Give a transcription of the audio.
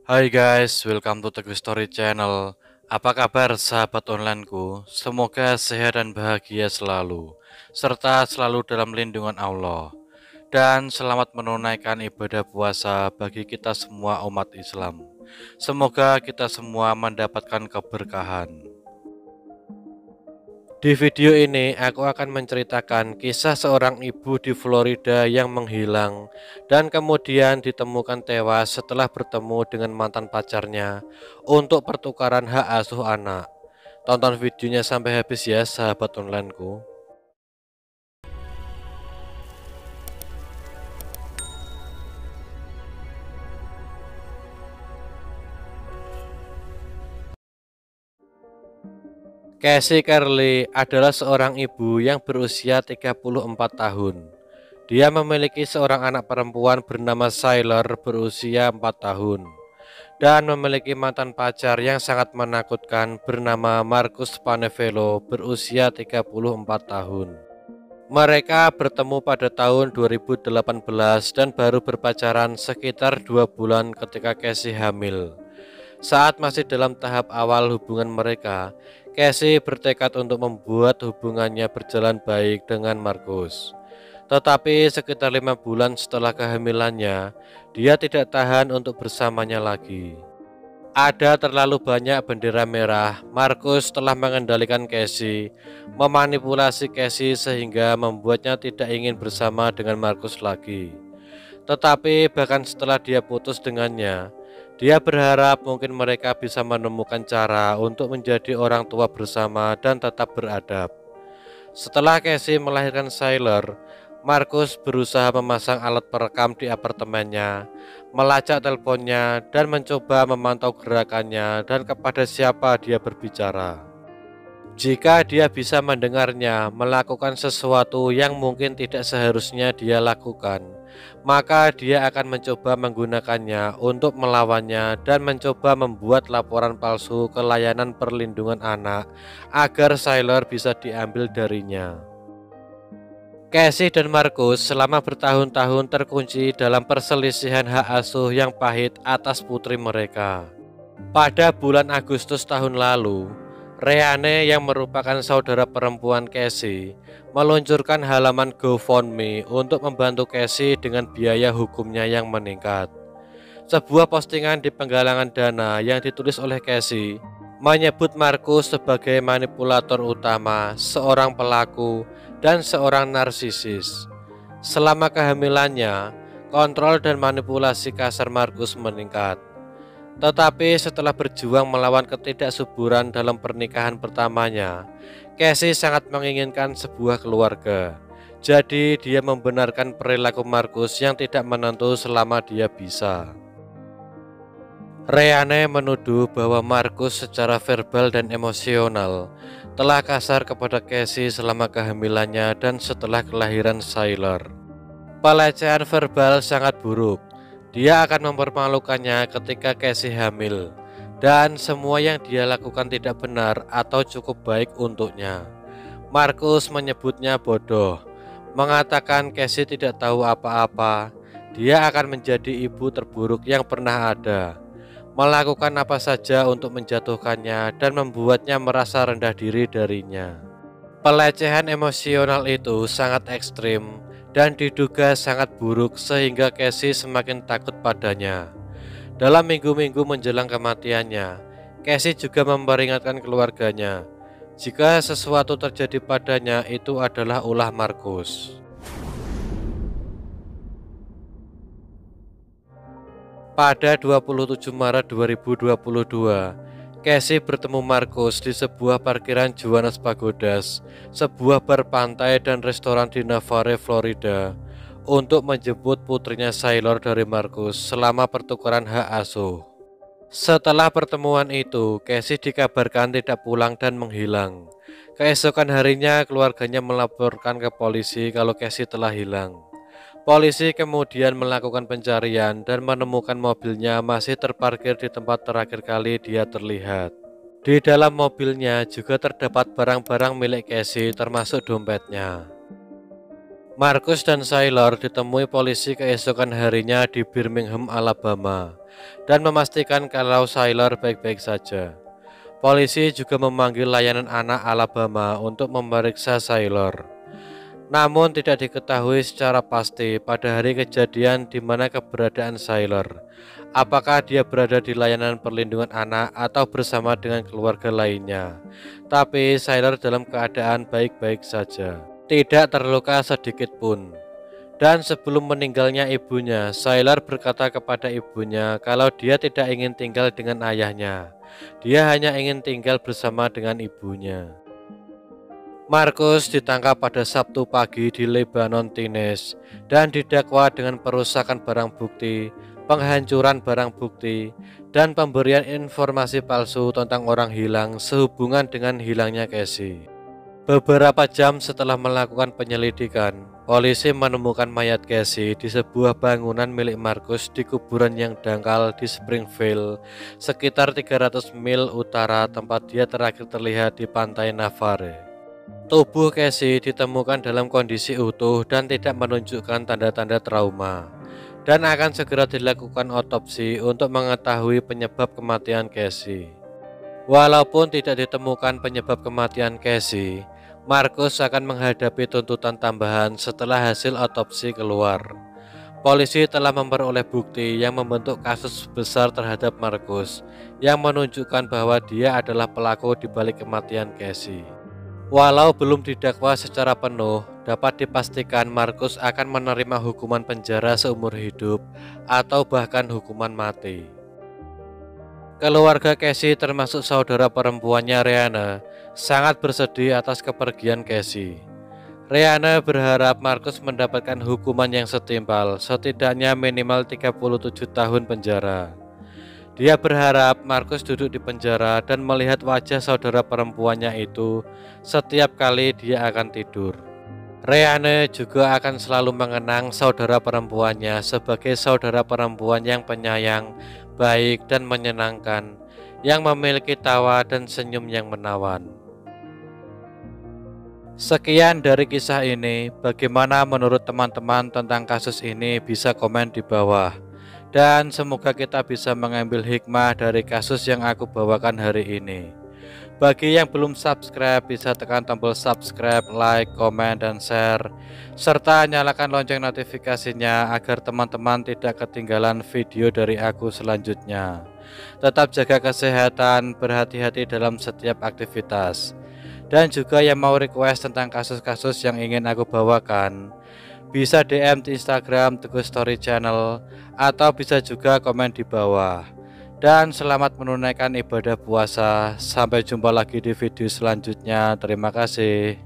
Hai guys, welcome to Teguh Story Channel. Apa kabar sahabat onlineku? Semoga sehat dan bahagia selalu, serta selalu dalam lindungan Allah. Dan selamat menunaikan ibadah puasa bagi kita semua umat Islam. Semoga kita semua mendapatkan keberkahan. Di video ini aku akan menceritakan kisah seorang ibu di Florida yang menghilang dan kemudian ditemukan tewas setelah bertemu dengan mantan pacarnya untuk pertukaran hak asuh anak. Tonton videonya sampai habis ya sahabat onlineku. Casey Carly adalah seorang ibu yang berusia 34 tahun. Dia memiliki seorang anak perempuan bernama Sailor berusia 4 tahun. Dan memiliki mantan pacar yang sangat menakutkan bernama Marcus Panevelo berusia 34 tahun. Mereka bertemu pada tahun 2018 dan baru berpacaran sekitar 2 bulan ketika Casey hamil. Saat masih dalam tahap awal hubungan mereka, Casey bertekad untuk membuat hubungannya berjalan baik dengan Marcus. Tetapi sekitar 5 bulan setelah kehamilannya, dia tidak tahan untuk bersamanya lagi. Ada terlalu banyak bendera merah. Marcus telah mengendalikan Casey, memanipulasi Casey sehingga membuatnya tidak ingin bersama dengan Marcus lagi. Tetapi bahkan setelah dia putus dengannya, dia berharap mungkin mereka bisa menemukan cara untuk menjadi orang tua bersama dan tetap beradab. Setelah Casey melahirkan Sailor, Marcus berusaha memasang alat perekam di apartemennya, melacak teleponnya, dan mencoba memantau gerakannya dan kepada siapa dia berbicara. Jika dia bisa mendengarnya melakukan sesuatu yang mungkin tidak seharusnya dia lakukan, maka dia akan mencoba menggunakannya untuk melawannya dan mencoba membuat laporan palsu ke layanan perlindungan anak agar Sailor bisa diambil darinya. Casey dan Marcus selama bertahun-tahun terkunci dalam perselisihan hak asuh yang pahit atas putri mereka. Pada bulan Agustus tahun lalu, Reane yang merupakan saudara perempuan Casey meluncurkan halaman GoFundMe untuk membantu Casey dengan biaya hukumnya yang meningkat. Sebuah postingan di penggalangan dana yang ditulis oleh Casey menyebut Marcus sebagai manipulator utama, seorang pelaku, dan seorang narsisis. Selama kehamilannya, kontrol dan manipulasi kasar Marcus meningkat. Tetapi setelah berjuang melawan ketidaksuburan dalam pernikahan pertamanya, Casey sangat menginginkan sebuah keluarga. Jadi dia membenarkan perilaku Marcus yang tidak menentu selama dia bisa. Reane menuduh bahwa Marcus secara verbal dan emosional telah kasar kepada Casey selama kehamilannya dan setelah kelahiran Sailor. Pelecehan verbal sangat buruk. Dia akan mempermalukannya ketika Casey hamil, dan semua yang dia lakukan tidak benar atau cukup baik untuknya. Marcus menyebutnya bodoh, mengatakan Casey tidak tahu apa-apa. Dia akan menjadi ibu terburuk yang pernah ada, melakukan apa saja untuk menjatuhkannya dan membuatnya merasa rendah diri darinya. Pelecehan emosional itu sangat ekstrim dan diduga sangat buruk sehingga Casey semakin takut padanya. Dalam minggu-minggu menjelang kematiannya, Casey juga memperingatkan keluarganya jika sesuatu terjadi padanya itu adalah ulah Marcus. Pada 27 Maret 2022, Casey bertemu Marcus di sebuah parkiran Juanes Pagodas, sebuah bar pantai dan restoran di Navarre, Florida, untuk menjemput putrinya Sailor dari Marcus selama pertukaran hak asuh. Setelah pertemuan itu, Casey dikabarkan tidak pulang dan menghilang. Keesokan harinya, keluarganya melaporkan ke polisi kalau Casey telah hilang. Polisi kemudian melakukan pencarian dan menemukan mobilnya masih terparkir di tempat terakhir kali dia terlihat. Di dalam mobilnya juga terdapat barang-barang milik Casey termasuk dompetnya. Marcus dan Sailor ditemui polisi keesokan harinya di Birmingham, Alabama, dan memastikan kalau Sailor baik-baik saja. Polisi juga memanggil layanan anak Alabama untuk memeriksa Sailor. Namun tidak diketahui secara pasti pada hari kejadian di mana keberadaan Sailor. Apakah dia berada di layanan perlindungan anak atau bersama dengan keluarga lainnya. Tapi Sailor dalam keadaan baik-baik saja, tidak terluka sedikit pun. Dan sebelum meninggalnya ibunya, Sailor berkata kepada ibunya kalau dia tidak ingin tinggal dengan ayahnya. Dia hanya ingin tinggal bersama dengan ibunya. Marcus ditangkap pada Sabtu pagi di Lebanon, Tennessee, dan didakwa dengan perusakan barang bukti, penghancuran barang bukti, dan pemberian informasi palsu tentang orang hilang sehubungan dengan hilangnya Casey. Beberapa jam setelah melakukan penyelidikan, polisi menemukan mayat Casey di sebuah bangunan milik Marcus di kuburan yang dangkal di Springfield, sekitar 300 mil utara tempat dia terakhir terlihat di pantai Navarre. Tubuh Casey ditemukan dalam kondisi utuh dan tidak menunjukkan tanda-tanda trauma, dan akan segera dilakukan otopsi untuk mengetahui penyebab kematian Casey. Walaupun tidak ditemukan penyebab kematian Casey, Marcus akan menghadapi tuntutan tambahan setelah hasil otopsi keluar. Polisi telah memperoleh bukti yang membentuk kasus besar terhadap Marcus yang menunjukkan bahwa dia adalah pelaku di balik kematian Casey. Walau belum didakwa secara penuh, dapat dipastikan Marcus akan menerima hukuman penjara seumur hidup atau bahkan hukuman mati. Keluarga Casey termasuk saudara perempuannya Rihanna sangat bersedih atas kepergian Casey. Rihanna berharap Marcus mendapatkan hukuman yang setimpal, setidaknya minimal 37 tahun penjara. Dia berharap Marcus duduk di penjara dan melihat wajah saudara perempuannya itu setiap kali dia akan tidur. Rihanna juga akan selalu mengenang saudara perempuannya sebagai saudara perempuan yang penyayang, baik dan menyenangkan, yang memiliki tawa dan senyum yang menawan. Sekian dari kisah ini. Bagaimana menurut teman-teman tentang kasus ini? Bisa komen di bawah. Dan semoga kita bisa mengambil hikmah dari kasus yang aku bawakan hari ini. Bagi yang belum subscribe, bisa tekan tombol subscribe, like, komen, dan share, serta nyalakan lonceng notifikasinya agar teman-teman tidak ketinggalan video dari aku selanjutnya. Tetap jaga kesehatan, berhati-hati dalam setiap aktivitas. Dan juga yang mau request tentang kasus-kasus yang ingin aku bawakan, bisa DM di Instagram Teguh Story Channel, atau bisa juga komen di bawah. Dan selamat menunaikan ibadah puasa. Sampai jumpa lagi di video selanjutnya. Terima kasih.